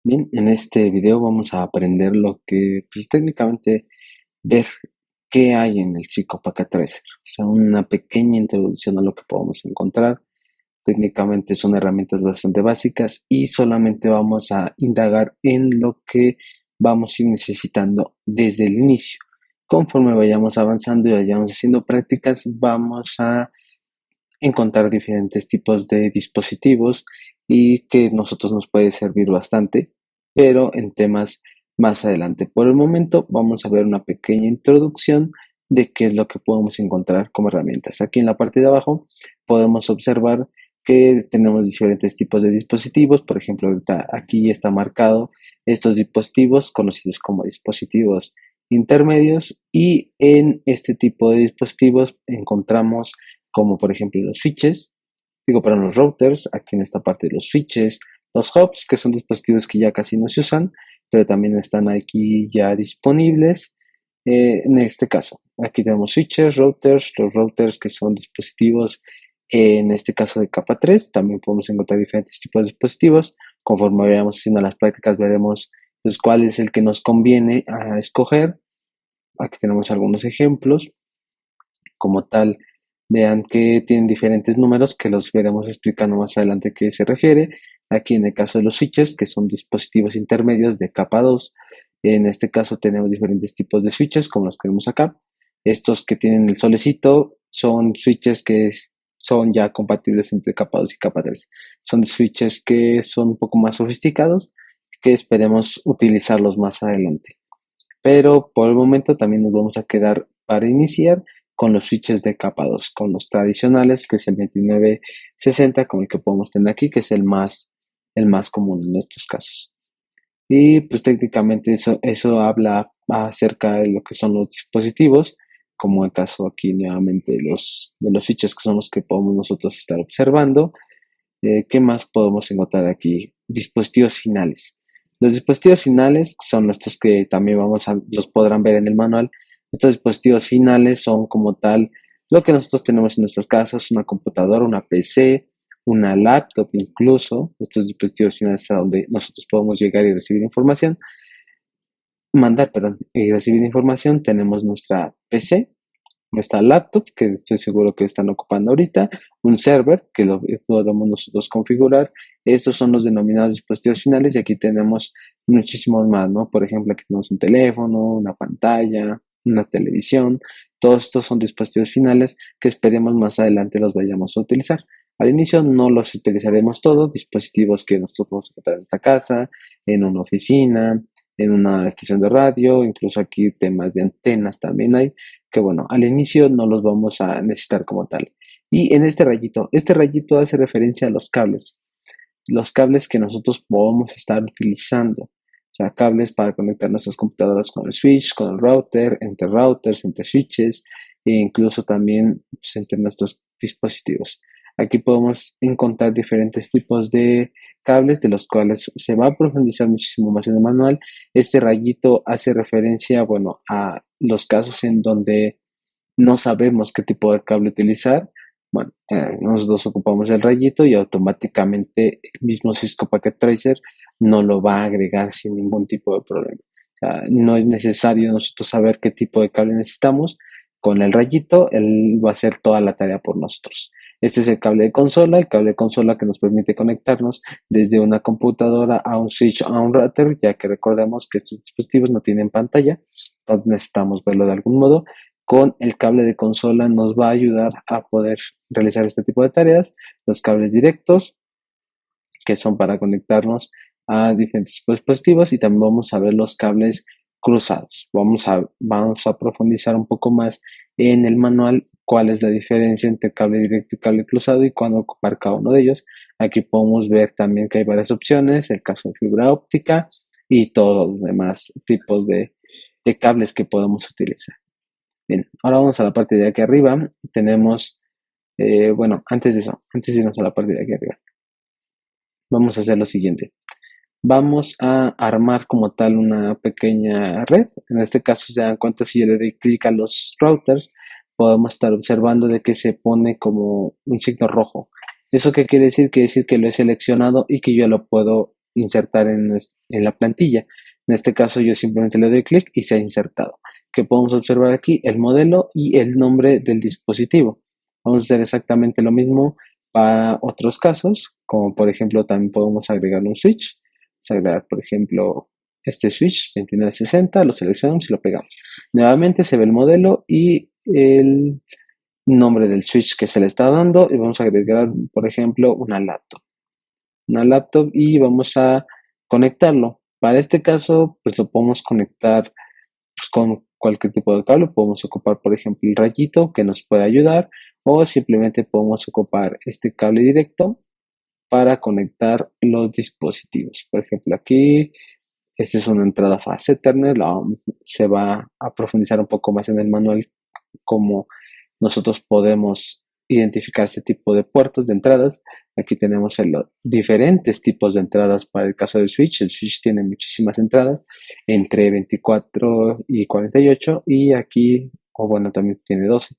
Bien, en este video vamos a aprender lo que, pues técnicamente, ver qué hay en el Psycho-Pack Tracer. O sea, una pequeña introducción a lo que podemos encontrar. Técnicamente son herramientas bastante básicas y solamente vamos a indagar en lo que vamos a ir necesitando desde el inicio. Conforme vayamos avanzando y vayamos haciendo prácticas, vamos a encontrar diferentes tipos de dispositivos y que nosotros nos puede servir bastante, pero en temas más adelante. Por el momento vamos a ver una pequeña introducción de qué es lo que podemos encontrar como herramientas. Aquí en la parte de abajo podemos observar que tenemos diferentes tipos de dispositivos. Por ejemplo, ahorita aquí está marcado estos dispositivos conocidos como dispositivos intermedios, y en este tipo de dispositivos encontramos como por ejemplo los switches, digo, para los routers, aquí en esta parte de los switches, los hubs, que son dispositivos que ya casi no se usan, pero también están aquí ya disponibles. En este caso, aquí tenemos switches, routers, los routers que son dispositivos, en este caso de capa 3, también podemos encontrar diferentes tipos de dispositivos. Conforme vayamos haciendo las prácticas, veremos pues, cuál es el que nos conviene a escoger. Aquí tenemos algunos ejemplos. Como tal, vean que tienen diferentes números que los veremos explicando más adelante a qué se refiere. Aquí en el caso de los switches, que son dispositivos intermedios de capa 2, en este caso tenemos diferentes tipos de switches como los que vemos acá. Estos que tienen el solecito son switches que son ya compatibles entre capa 2 y capa 3. Son switches que son un poco más sofisticados, que esperemos utilizarlos más adelante. Pero por el momento también nos vamos a quedar para iniciar con los switches de capa 2, con los tradicionales, que es el 2960, como el que podemos tener aquí, que es el más común en estos casos. Y pues técnicamente eso habla acerca de lo que son los dispositivos, como el caso aquí nuevamente de los switches, que son los que podemos nosotros estar observando. ¿Qué más podemos encontrar aquí? Dispositivos finales. Los dispositivos finales son estos que también los podrán ver en el manual. Estos dispositivos finales son como tal lo que nosotros tenemos en nuestras casas: una computadora, una PC, una laptop incluso. Estos dispositivos finales a donde nosotros podemos llegar y recibir información, mandar, perdón, y recibir información. Tenemos nuestra PC, nuestra laptop, que estoy seguro que están ocupando ahorita, un server que lo podemos nosotros configurar. Estos son los denominados dispositivos finales, y aquí tenemos muchísimos más, ¿no? Por ejemplo, aquí tenemos un teléfono, una pantalla, una televisión. Todos estos son dispositivos finales que esperemos más adelante los vayamos a utilizar. Al inicio no los utilizaremos todos, dispositivos que nosotros vamos a encontrar en esta casa, en una oficina, en una estación de radio, incluso aquí temas de antenas también hay, que bueno, al inicio no los vamos a necesitar como tal. Y en este rayito hace referencia a los cables que nosotros podemos estar utilizando. O sea, cables para conectar nuestras computadoras con el switch, con el router, entre routers, entre switches, e incluso también pues, entre nuestros dispositivos. Aquí podemos encontrar diferentes tipos de cables, de los cuales se va a profundizar muchísimo más en el manual. Este rayito hace referencia, bueno, a los casos en donde no sabemos qué tipo de cable utilizar. Bueno, nosotros ocupamos el rayito y automáticamente el mismo Cisco Packet Tracer no lo va a agregar sin ningún tipo de problema. O sea, no es necesario nosotros saber qué tipo de cable necesitamos. Con el rayito, él va a hacer toda la tarea por nosotros. Este es el cable de consola que nos permite conectarnos desde una computadora a un switch, a un router, ya que recordemos que estos dispositivos no tienen pantalla, entonces necesitamos verlo de algún modo. Con el cable de consola nos va a ayudar a poder realizar este tipo de tareas. Los cables directos, que son para conectarnos a diferentes dispositivos, y también vamos a ver los cables cruzados. Vamos a profundizar un poco más en el manual cuál es la diferencia entre cable directo y cable cruzado y cuándo ocupar cada uno de ellos. Aquí podemos ver también que hay varias opciones, el caso de fibra óptica y todos los demás tipos de cables que podemos utilizar. Bien, ahora vamos a la parte de aquí arriba. Tenemos, bueno, antes de eso, antes de irnos a la parte de aquí arriba, vamos a hacer lo siguiente. Vamos a armar como tal una pequeña red. En este caso, si se dan cuenta, si yo le doy clic a los routers, podemos estar observando de que se pone como un signo rojo. ¿Eso qué quiere decir? Quiere decir que lo he seleccionado y que yo insertar en la plantilla. En este caso yo simplemente le doy clic y se ha insertado. ¿Qué podemos observar aquí? El modelo y el nombre del dispositivo. Vamos a hacer exactamente lo mismo para otros casos, como por ejemplo también podemos agregar un switch. Vamos a agregar, por ejemplo, este switch 2960, lo seleccionamos y lo pegamos. Nuevamente se ve el modelo y el nombre del switch que se le está dando y vamos a agregar, por ejemplo, una laptop y vamos a conectarlo. Para este caso, pues lo podemos conectar pues, con cualquier tipo de cable. Podemos ocupar, por ejemplo, el rayito que nos puede ayudar o simplemente podemos ocupar este cable directo para conectar los dispositivos. Por ejemplo, aquí esta es una entrada fast Ethernet. Se va a profundizar un poco más en el manual cómo nosotros podemos identificar este tipo de puertos de entradas. Aquí tenemos diferentes tipos de entradas para el caso del switch. El switch tiene muchísimas entradas, entre 24 y 48, y aquí, o bueno, también tiene 12.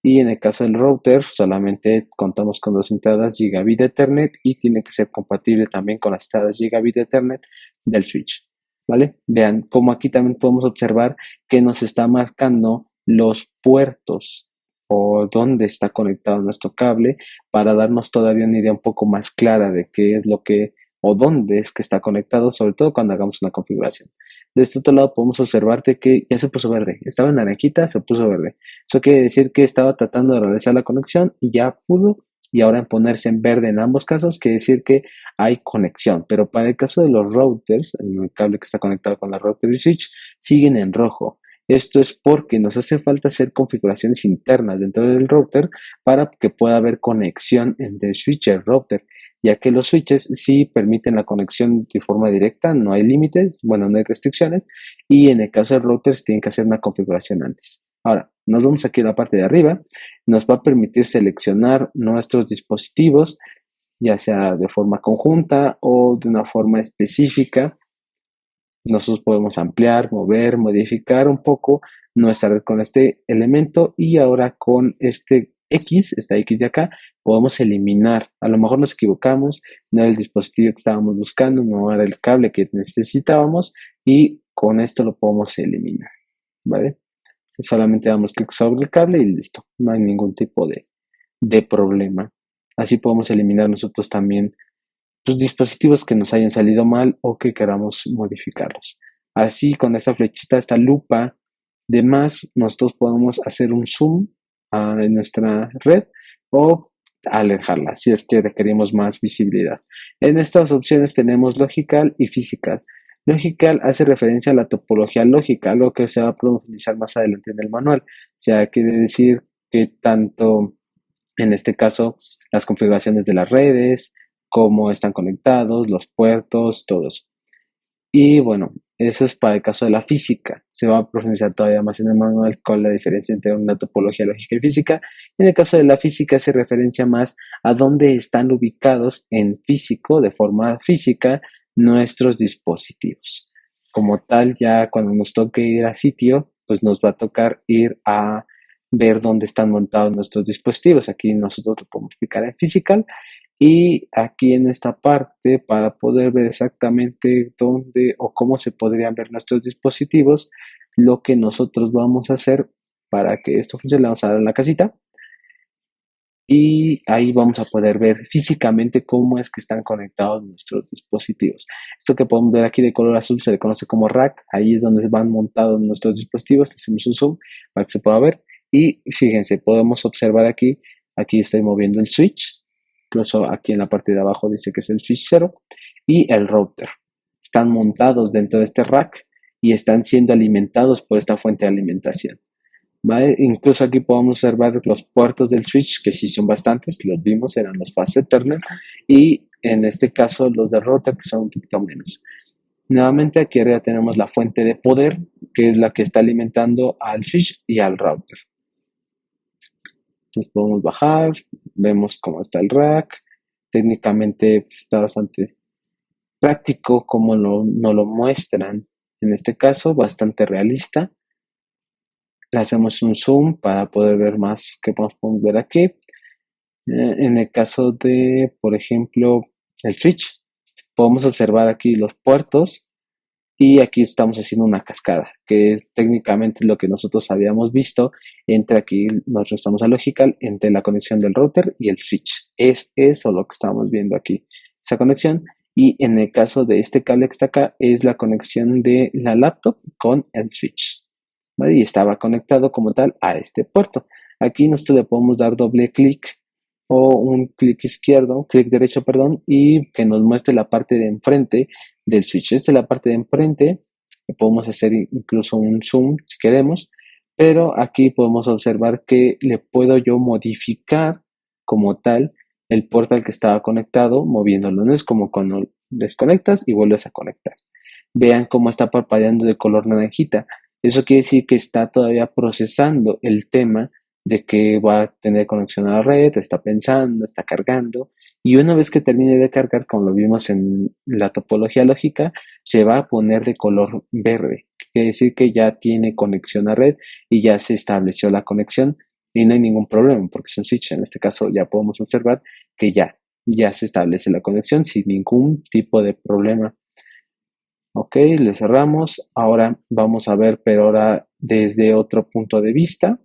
Y en el caso del router, solamente contamos con dos entradas Gigabit Ethernet y tiene que ser compatible también con las entradas Gigabit Ethernet del switch. ¿Vale? Vean cómo aquí también podemos observar que nos está marcando los puertos o dónde está conectado nuestro cable para darnos todavía una idea un poco más clara de qué es lo que o dónde es que está conectado, sobre todo cuando hagamos una configuración. De este otro lado podemos observarte que ya se puso verde. Estaba en naranjita, se puso verde. Eso quiere decir que estaba tratando de realizar la conexión y ya pudo. Y ahora en ponerse en verde en ambos casos quiere decir que hay conexión. Pero para el caso de los routers, el cable que está conectado con la router y switch, siguen en rojo. Esto es porque nos hace falta hacer configuraciones internas dentro del router para que pueda haber conexión entre el switch y el router, ya que los switches sí permiten la conexión de forma directa, no hay límites, bueno, no hay restricciones, y en el caso de routers tienen que hacer una configuración antes. Ahora, nos vamos aquí a la parte de arriba, nos va a permitir seleccionar nuestros dispositivos, ya sea de forma conjunta o de una forma específica. Nosotros podemos ampliar, mover, modificar un poco nuestra red con este elemento y ahora con esta X de acá, podemos eliminar. A lo mejor nos equivocamos, no era el dispositivo que estábamos buscando, no era el cable que necesitábamos y con esto lo podemos eliminar, ¿vale? Solamente damos clic sobre el cable y listo, no hay ningún tipo de problema. Así podemos eliminar nosotros también los dispositivos que nos hayan salido mal o que queramos modificarlos. Así, con esta flechita, esta lupa de más, nosotros podemos hacer un zoom en nuestra red o alejarla si es que requerimos más visibilidad. En estas opciones tenemos Logical y Physical. Logical hace referencia a la topología lógica, lo que se va a profundizar más adelante en el manual. O sea, quiere decir que tanto en este caso las configuraciones de las redes, cómo están conectados, los puertos, todo eso. Y bueno, eso es para el caso de la física. Se va a profundizar todavía más en el manual con la diferencia entre una topología lógica y física. En el caso de la física se referencia más a dónde están ubicados en físico, de forma física, nuestros dispositivos. Como tal, ya cuando nos toque ir a sitio, pues nos va a tocar ir a ver dónde están montados nuestros dispositivos. Aquí nosotros lo podemos explicar en Physical y aquí en esta parte para poder ver exactamente dónde o cómo se podrían ver nuestros dispositivos, lo que nosotros vamos a hacer para que esto funcione, le vamos a dar en la casita y ahí vamos a poder ver físicamente cómo es que están conectados nuestros dispositivos. Esto que podemos ver aquí de color azul se le conoce como rack, ahí es donde van montados nuestros dispositivos, hacemos un zoom para que se pueda ver y fíjense, podemos observar aquí estoy moviendo el switch, incluso aquí en la parte de abajo dice que es el switch 0 y el router. Están montados dentro de este rack y están siendo alimentados por esta fuente de alimentación. ¿Vale? Incluso aquí podemos observar los puertos del switch, que sí son bastantes, los vimos, eran los fast Ethernet, y en este caso los de router, que son un poquito menos. Nuevamente aquí arriba tenemos la fuente de poder, que es la que está alimentando al switch y al router. Entonces podemos bajar, vemos cómo está el rack, técnicamente pues, está bastante práctico como nos lo muestran, en este caso bastante realista. Le hacemos un zoom para poder ver más que podemos ver aquí. En el caso de, por ejemplo, el switch, podemos observar aquí los puertos y aquí estamos haciendo una cascada, que es técnicamente lo que nosotros habíamos visto entre aquí, nos restamos a Logical, entre la conexión del router y el switch. Es eso lo que estamos viendo aquí, esa conexión. Y en el caso de este cable que está acá, es la conexión de la laptop con el switch, ¿vale? Y estaba conectado como tal a este puerto. Aquí nosotros le podemos dar doble clic o un clic izquierdo, clic derecho, perdón, y que nos muestre la parte de enfrente del switch. Esta es la parte de enfrente, que podemos hacer incluso un zoom si queremos, pero aquí podemos observar que le puedo yo modificar como tal el puerto al que estaba conectado, moviéndolo. No es como cuando desconectas y vuelves a conectar. Vean cómo está parpadeando de color naranjita. Eso quiere decir que está todavía procesando el tema de que va a tener conexión a la red, está pensando, está cargando, y una vez que termine de cargar, como lo vimos en la topología lógica, se va a poner de color verde. Quiere decir que ya tiene conexión a red y ya se estableció la conexión y no hay ningún problema porque es un switch. En este caso ya podemos observar que ya se establece la conexión sin ningún tipo de problema. Ok, le cerramos. Ahora vamos a ver, pero ahora desde otro punto de vista.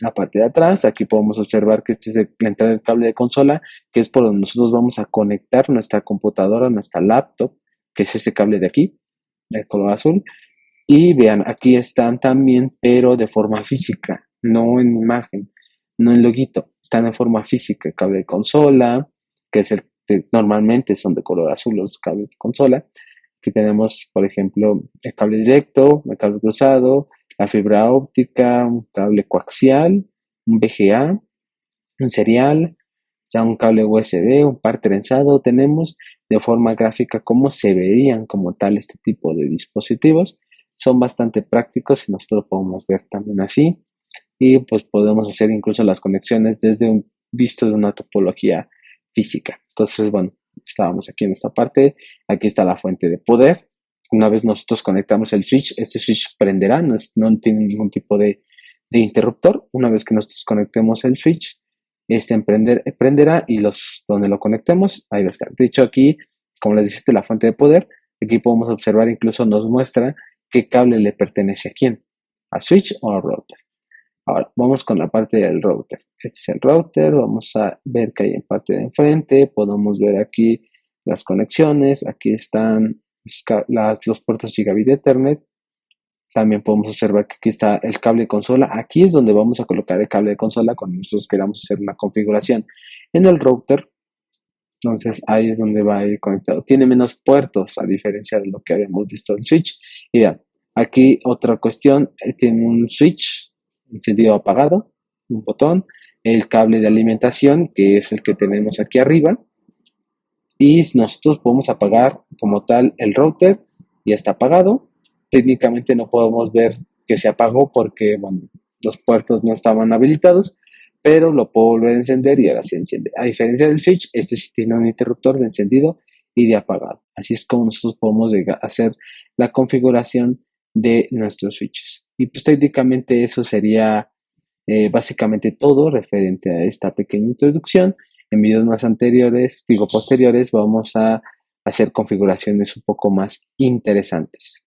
La parte de atrás, aquí podemos observar que este es la entrada del cable de consola, que es por donde nosotros vamos a conectar nuestra computadora, nuestra laptop, que es este cable de aquí, de color azul. Y vean, aquí están también, pero de forma física, no en imagen, no en loguito, están en forma física, el cable de consola, que es el que normalmente son de color azul los cables de consola. Aquí tenemos, por ejemplo, el cable directo, el cable cruzado, la fibra óptica, un cable coaxial, un VGA, un serial, o sea, un cable USB, un par trenzado. Tenemos de forma gráfica cómo se verían como tal este tipo de dispositivos. Son bastante prácticos y nosotros lo podemos ver también así. Y pues podemos hacer incluso las conexiones desde un visto de una topología física. Entonces, bueno, estábamos aquí en esta parte. Aquí está la fuente de poder. Una vez nosotros conectamos el switch, este switch prenderá, no tiene ningún tipo de interruptor. Una vez que nosotros conectemos el switch, este prenderá y donde lo conectemos, ahí va a estar. De hecho, aquí, como les dijiste, la fuente de poder, aquí podemos observar, incluso nos muestra qué cable le pertenece a quién, a switch o al router. Ahora, vamos con la parte del router. Este es el router, vamos a ver que hay en parte de enfrente, podemos ver aquí las conexiones, aquí están los puertos Gigabit Ethernet, también podemos observar que aquí está el cable de consola, aquí es donde vamos a colocar el cable de consola cuando nosotros queramos hacer una configuración en el router. Entonces ahí es donde va a ir conectado. Tiene menos puertos a diferencia de lo que habíamos visto en Switch. Y vean, aquí otra cuestión, tiene un switch encendido apagado, un botón, el cable de alimentación que es el que tenemos aquí arriba. Y nosotros podemos apagar como tal el router, ya está apagado. Técnicamente no podemos ver que se apagó porque bueno, los puertos no estaban habilitados, pero lo puedo volver a encender y ahora se enciende. A diferencia del switch, este sí tiene un interruptor de encendido y de apagado. Así es como nosotros podemos hacer la configuración de nuestros switches. Y pues técnicamente eso sería básicamente todo referente a esta pequeña introducción. En videos más anteriores, digo posteriores, vamos a hacer configuraciones un poco más interesantes.